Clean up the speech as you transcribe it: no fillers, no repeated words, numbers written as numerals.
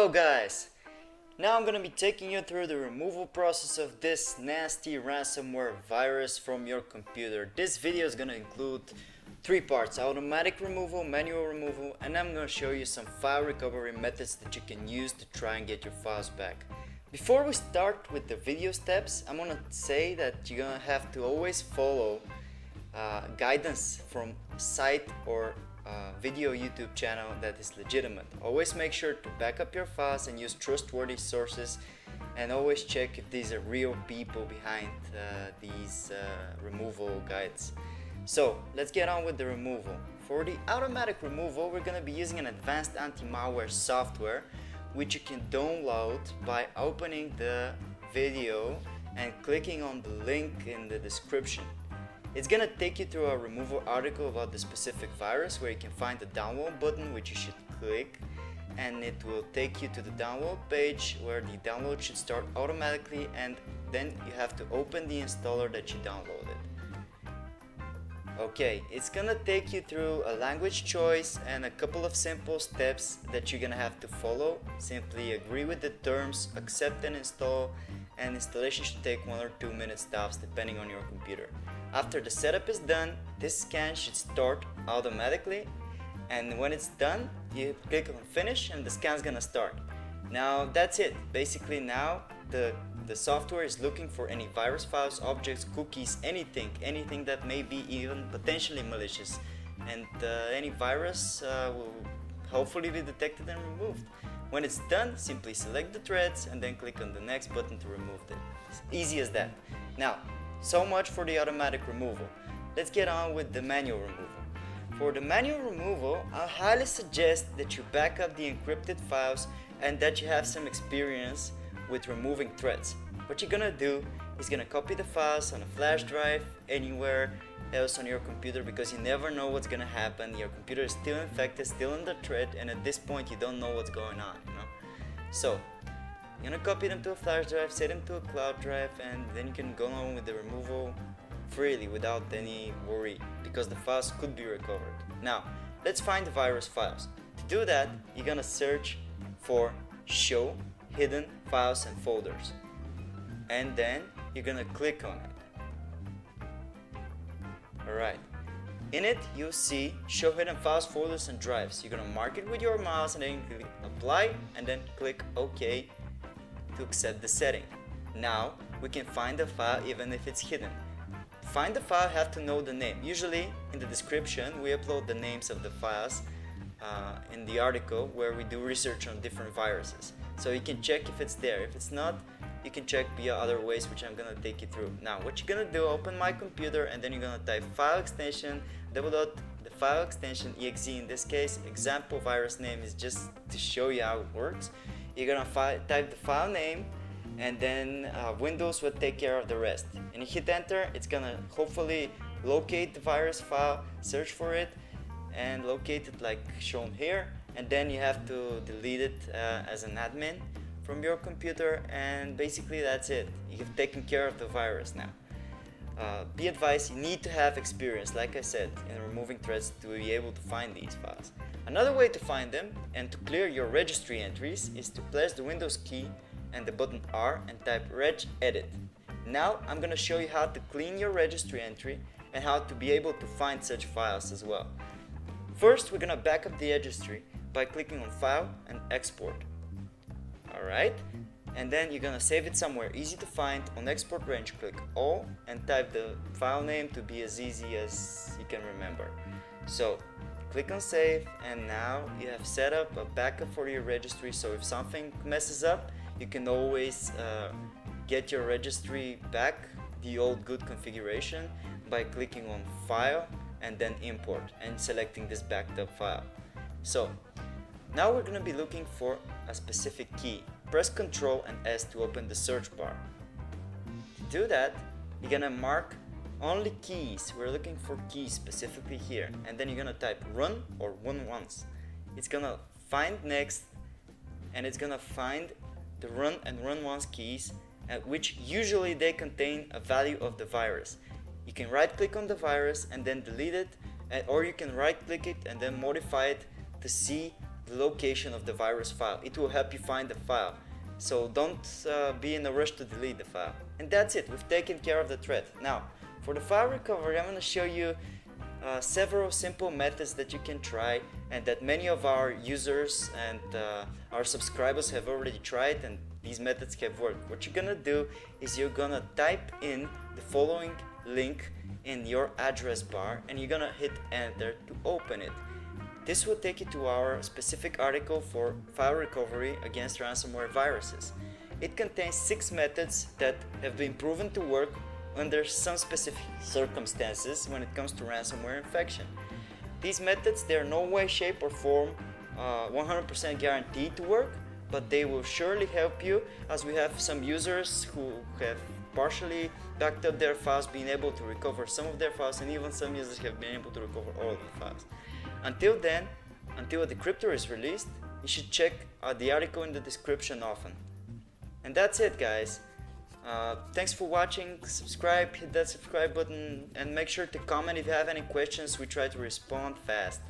Hello guys! Now I'm gonna be taking you through the removal process of this nasty ransomware virus from your computer. This video is gonna include three parts: automatic removal, manual removal, and I'm gonna show you some file recovery methods that you can use to try and get your files back. Before we start with the video steps, I'm gonna say that you're gonna have to always follow guidance from a site or video YouTube channel that is legitimate. Always make sure to back up your files and use trustworthy sources, and always check if these are real people behind these removal guides. So let's get on with the removal. For the automatic removal, we're going to be using an advanced anti-malware software which you can download by opening the video and clicking on the link in the description. It's gonna take you through a removal article about the specific virus, where you can find the download button, which you should click, and it will take you to the download page where the download should start automatically, and then you have to open the installer that you downloaded. Okay, it's gonna take you through a language choice and a couple of simple steps that you're gonna have to follow. Simply agree with the terms, accept and install, and installation should take 1 or 2 minutes tops depending on your computer. After the setup is done, this scan should start automatically, and when it's done, you click on finish and the scan's gonna start. Now that's it. Basically now the software is looking for any virus files, objects, cookies, anything that may be even potentially malicious, and any virus will hopefully be detected and removed. When it's done, simply select the threads and then click on the next button to remove it. It's easy as that. Now, so much for the automatic removal. Let's get on with the manual removal. For the manual removal, I highly suggest that you back up the encrypted files and that you have some experience with removing threads. What you're gonna do is gonna copy the files on a flash drive, anywhere else on your computer, because you never know what's gonna happen. Your computer is still infected, still in the thread, and at this point you don't know what's going on, you know? So you're gonna copy them to a flash drive, set them to a cloud drive, and then you can go on with the removal freely without any worry, because the files could be recovered. Now, let's find the virus files. To do that, you're gonna search for show hidden files and folders, and then you're gonna click on it. Alright. In it, you'll see show hidden files, folders, and drives. You're gonna mark it with your mouse and then click apply, and then click OK to accept the setting. Now we can find the file even if it's hidden. To find the file, you have to know the name. Usually in the description we upload the names of the files in the article where we do research on different viruses. So you can check if it's there. If it's not, you can check via other ways, which I'm gonna take you through. Now what you're gonna do, open my computer, and then you're gonna type file extension the file extension exe. In this case, example virus name is just to show you how it works. You're gonna type the file name, and then Windows will take care of the rest. And you hit enter, it's gonna hopefully locate the virus file, search for it, and locate it like shown here. And then you have to delete it as an admin from your computer, and basically that's it. You've taken care of the virus now. Be advised, you need to have experience, like I said, in removing threads to be able to find these files. Another way to find them and to clear your registry entries is to press the Windows key and the button R and type regedit. Now I'm gonna show you how to clean your registry entry and how to be able to find such files as well. First, we're gonna back up the registry by clicking on File and Export. Alright, and then you're gonna save it somewhere easy to find. On export range, click All and type the file name to be as easy as you can remember. So click on save, and now you have set up a backup for your registry, so if something messes up, you can always get your registry back, the old good configuration, by clicking on File and then Import and selecting this backed up file. So now we're going to be looking for a specific key. Press Ctrl and S to open the search bar. To do that, you're going to mark only keys. We're looking for keys specifically here, and then you're going to type run or run once. It's going to find next, and it's going to find the run and run once keys, which usually they contain a value of the virus. You can right click on the virus and then delete it, or you can right click it and then modify it to see the location of the virus file. It will help you find the file. So don't be in a rush to delete the file. And that's it, we've taken care of the threat. Now, for the file recovery, I'm going to show you several simple methods that you can try and that many of our users and our subscribers have already tried, and these methods have worked. What you're going to do is you're going to type in the following link in your address bar and you're going to hit enter to open it. This will take you to our specific article for file recovery against ransomware viruses. It contains 6 methods that have been proven to work under some specific circumstances when it comes to ransomware infection. These methods, they are no way, shape or form 100% guaranteed to work, but they will surely help you, as we have some users who have partially backed up their files, being able to recover some of their files, and even some users have been able to recover all of the files. Until then, until a decryptor is released, you should check the article in the description often. And that's it, guys. Thanks for watching. Subscribe, hit that subscribe button, and make sure to comment if you have any questions. We try to respond fast.